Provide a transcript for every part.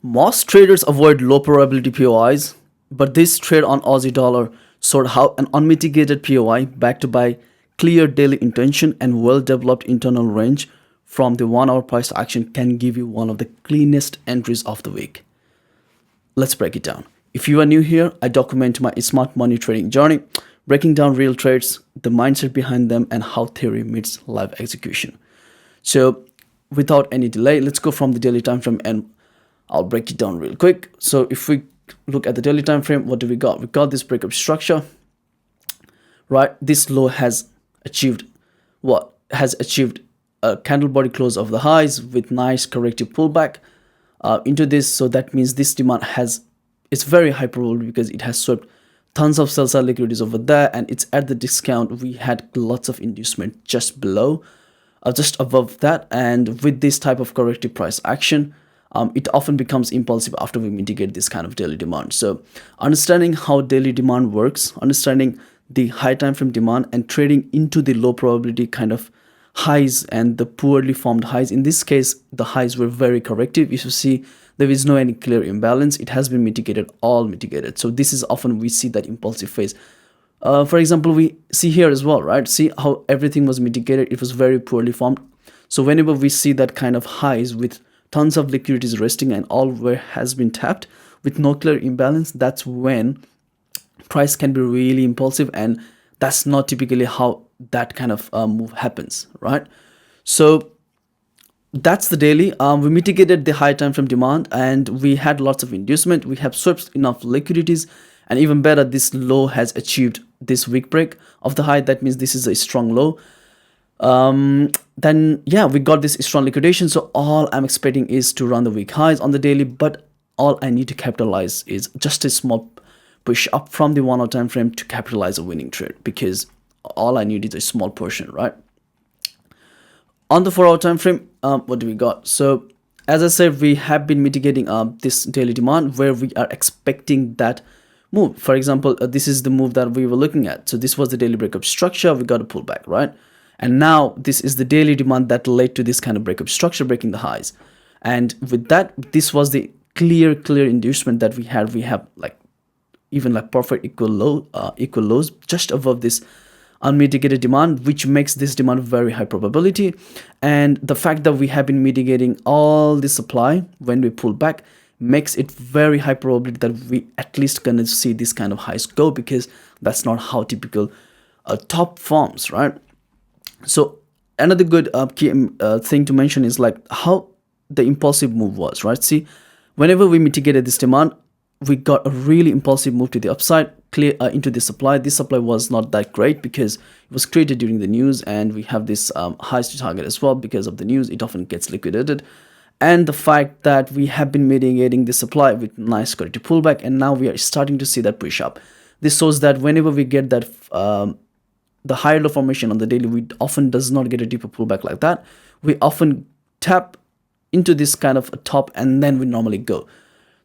Most traders avoid low probability POIs, but this trade on Aussie dollar showed how an unmitigated POI backed by clear daily intention and well developed internal range from the 1 hour price action can give you one of the cleanest entries of the week. Let's break it down. If you are new here, I document my smart money trading journey, breaking down real trades, the mindset behind them, and how theory meets live execution. So, without any delay, let's go from the daily time frame and I'll break it down real quick. So, if we look at the daily time frame, what do we got? We got this breakup structure, right? This low has achieved what? Has achieved a candle body close of the highs with nice corrective pullback into this. So that means this demand has, it's very high probability because it has swept tons of sell side liquidities over there and it's at the discount. We had lots of inducement just below, just above that, and with this type of corrective price action, it often becomes impulsive after we mitigate this kind of daily demand. So understanding how daily demand works, understanding the high time frame demand and trading into the low probability kind of highs and the poorly formed highs. In this case, the highs were very corrective. If you see, there is no any clear imbalance. It has been mitigated, all mitigated. So this is often we see that impulsive phase. For example, we see here as well, right? See how everything was mitigated. It was very poorly formed. So whenever we see that kind of highs with tons of liquidities resting and all where has been tapped with no clear imbalance, that's when price can be really impulsive, and that's not typically how that kind of move happens, right? So that's the daily. We mitigated the high time frame demand and we had lots of inducement. We have swept enough liquidities, and even better, this low has achieved this weak break of the high. That means this is a strong low. Then yeah, we got this strong liquidation. So all I'm expecting is to run the weak highs on the daily, but all I need to capitalize is just a small push up from the 1 hour time frame to capitalize a winning trade, because all I need is a small portion, right? On the 4 hour time frame, what do we got? So as I said, we have been mitigating this daily demand where we are expecting that move. For example, this is the move that we were looking at. So this was the daily breakup structure. We got a pullback, right? And now this is the daily demand that led to this kind of breakup structure, breaking the highs. And with that, this was the clear inducement that we had. We have like even like perfect equal lows just above this unmitigated demand, which makes this demand very high probability. And the fact that we have been mitigating all the supply when we pull back makes it very high probability that we at least gonna see this kind of highs go, because that's not how typical top forms, right? So another good key thing to mention is like how the impulsive move was, right? See, whenever we mitigated this demand, we got a really impulsive move to the upside, clear into the supply. This supply was not that great because it was created during the news, and we have this highs to target as well. Because of the news, it often gets liquidated, and the fact that we have been mitigating the supply with nice corrective pullback, and now we are starting to see that push up. This shows that whenever we get that the higher low formation on the daily, we often does not get a deeper pullback like that. We often tap into this kind of a top and then we normally go.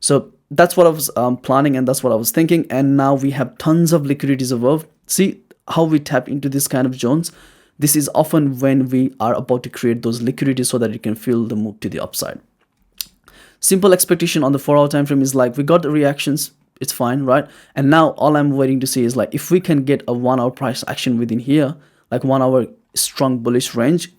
So that's what I was planning, and that's what I was thinking. And now we have tons of liquidities above. See how we tap into this kind of zones. This is often when we are about to create those liquidities so that you can feel the move to the upside. Simple expectation on the 4 hour time frame is like we got the reactions, it's fine, right? And now all I'm waiting to see is like if we can get a 1 hour price action within here, like 1 hour strong bullish range,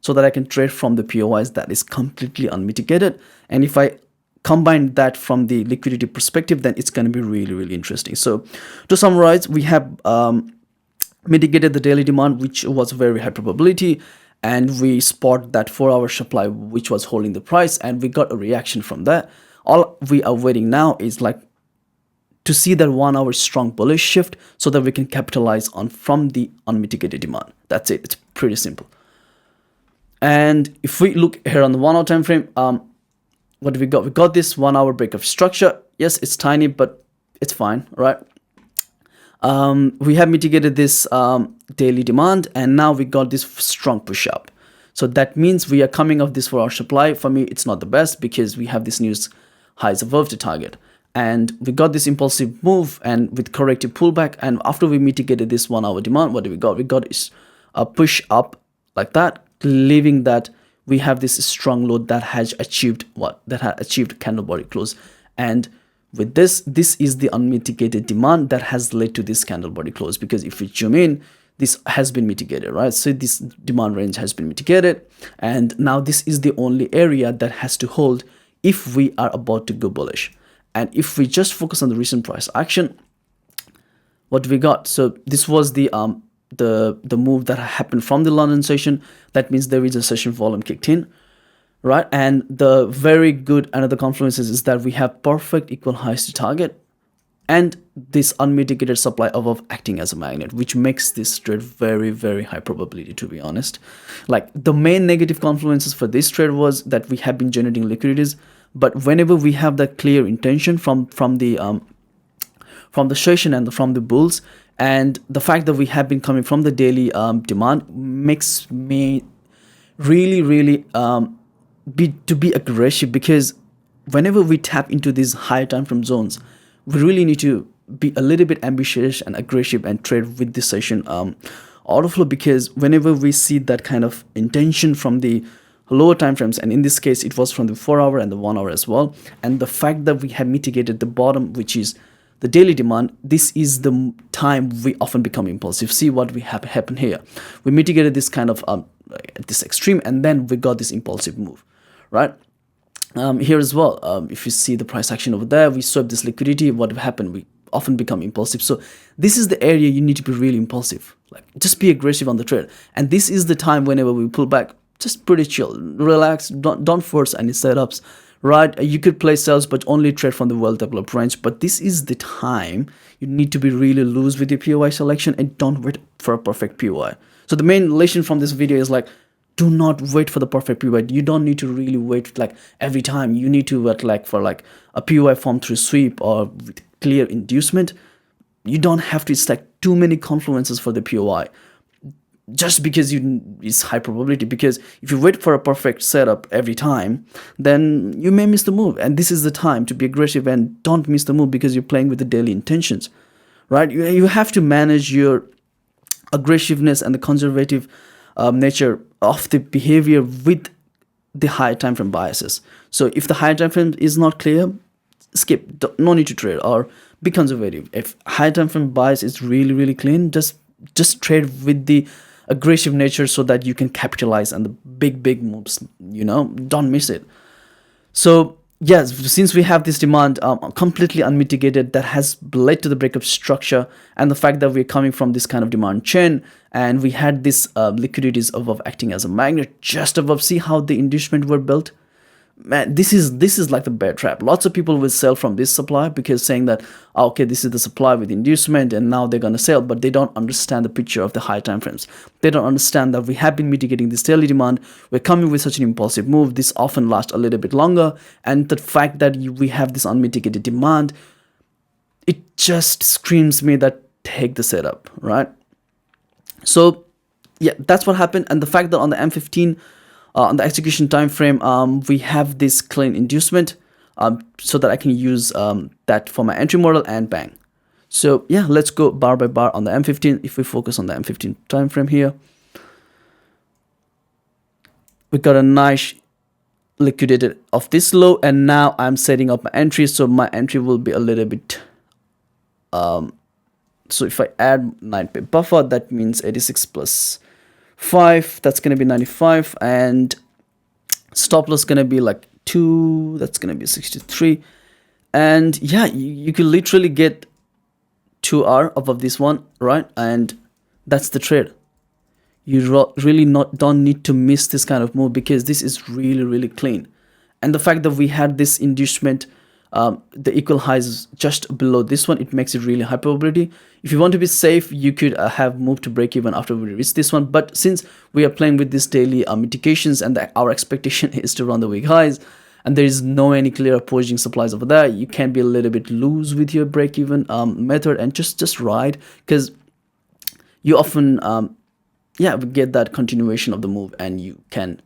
so that I can trade from the POIs that is completely unmitigated. And if I combine that from the liquidity perspective, then it's going to be really interesting. So to summarize, we have mitigated the daily demand, which was very high probability, and we spot that 4 hour supply which was holding the price, and we got a reaction from that. All we are waiting now is like to see that 1 hour strong bullish shift so that we can capitalize on from the unmitigated demand. That's it. It's pretty simple. And if we look here on the 1 hour time frame, what do we got? We got this 1 hour breakup structure. Yes, it's tiny, but it's fine, right? We have mitigated this daily demand, and now we got this strong push up. So that means we are coming off this 4 hour supply. For me, it's not the best because we have this news highs above the target, and we got this impulsive move and with corrective pullback. And after we mitigated this 1 hour demand, what do we got? We got a push up like that, leaving that we have this strong low that has achieved what? That has achieved candle body close. And with this is the unmitigated demand that has led to this candle body close, because if we zoom in, this has been mitigated, right? So this demand range has been mitigated, and now this is the only area that has to hold if we are about to go bullish. And if we just focus on the recent price action, what we got? So this was the move that happened from the London session. That means there is a session volume kicked in, right? And the very good another confluences is that we have perfect equal highs to target, and this unmitigated supply above acting as a magnet, which makes this trade very, very high probability, to be honest. Like, the main negative confluences for this trade was that we have been generating liquidities, but whenever we have that clear intention from the session and from the bulls, and the fact that we have been coming from the daily demand makes me really be aggressive, because whenever we tap into these higher time frame zones, we really need to be a little bit ambitious and aggressive and trade with this session order flow, because whenever we see that kind of intention from the lower time frames, and in this case it was from the 4-hour and the 1-hour as well, and the fact that we have mitigated the bottom, which is the daily demand, this is the time we often become impulsive. See what we have happened here. We mitigated this kind of this extreme, and then we got this impulsive move, right? Here as well, if you see the price action over there, we swept this liquidity. What happened? We often become impulsive. So this is the area you need to be really impulsive. Like, just be aggressive on the trade. And this is the time whenever we pull back, just pretty chill, relax, don't force any setups, right? You could play sells, but only trade from the well-developed range. But this is the time you need to be really loose with your POI selection, and don't wait for a perfect POI. So the main lesson from this video is, like, do not wait for the perfect POI. You don't need to really wait like every time. You need to wait like for like a POI form through sweep or with clear inducement. You don't have to stack too many confluences for the POI just because it's high probability. Because if you wait for a perfect setup every time, then you may miss the move. And this is the time to be aggressive and don't miss the move, because you're playing with the daily intentions, right? You have to manage your aggressiveness and the conservative nature of the behavior with the higher time frame biases. So if the higher time frame is not clear, skip, no need to trade, or be conservative. If higher time frame bias is really clean, just trade with the aggressive nature so that you can capitalize on the big moves, don't miss it. So yes, since we have this demand completely unmitigated that has led to the breakup structure, and the fact that we're coming from this kind of demand chain, and we had this liquidities above acting as a magnet just above. See how the inducement were built? Man, this is like the bear trap. Lots of people will sell from this supply, because saying that, okay, this is the supply with inducement and now they're gonna sell, but they don't understand the picture of the high time frames. They don't understand that we have been mitigating this daily demand. We're coming with such an impulsive move. This often lasts a little bit longer, and the fact that we have this unmitigated demand, it just screams me that take the setup, right? So yeah, that's what happened. And the fact that on the M15, on the execution time frame, we have this clean inducement, so that I can use that for my entry model, and bang. So yeah, let's go bar by bar on the M15. If we focus on the M15 time frame here, we got a nice liquidated of this low, and now I'm setting up my entry. So my entry will be a little bit so if I add 9 pip buffer, that means 86 plus 5, that's gonna be 95, and stop loss gonna be like 2, that's gonna be 63. And yeah, you can literally get 2R above this one, right? And that's the trade. You really don't need to miss this kind of move, because this is really clean. And the fact that we had this inducement, the equal highs just below this one, it makes it really high probability. If you want to be safe, you could have moved to break even after we reach this one, but since we are playing with this daily mitigations, and our expectation is to run the weak highs, and there is no any clear opposing supplies over there, you can be a little bit loose with your break even method, and just ride, because you often yeah, we get that continuation of the move, and you can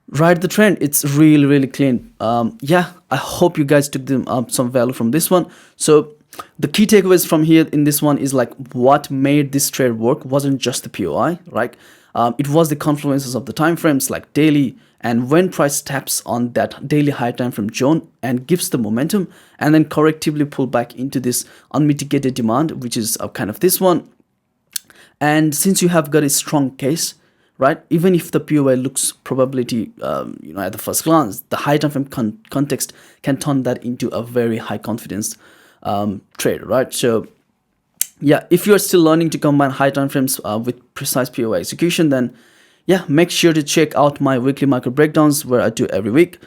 ride the trend. It's really clean. Yeah, I hope you guys took some value from this one. So the key takeaways from here in this one is, like, what made this trade work wasn't just the POI, right? It was the confluences of the time frames like daily, and when price taps on that daily high time frame zone and gives the momentum and then correctively pull back into this unmitigated demand, which is kind of this one. And since you have got a strong case, right, even if the POI looks probability, at the first glance, the high time frame context can turn that into a very high confidence trade, right? So yeah, if you're still learning to combine high time frames with precise POI execution, then yeah, make sure to check out my weekly market breakdowns where I do every week,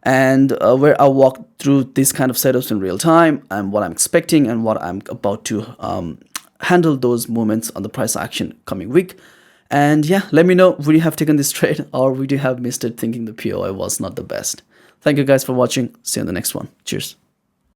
and where I walk through this kind of setups in real time and what I'm expecting and what I'm about to handle those moments on the price action coming week. And yeah, let me know, would you have taken this trade or would you have missed it thinking the POI was not the best? Thank you guys for watching. See you in the next one. Cheers.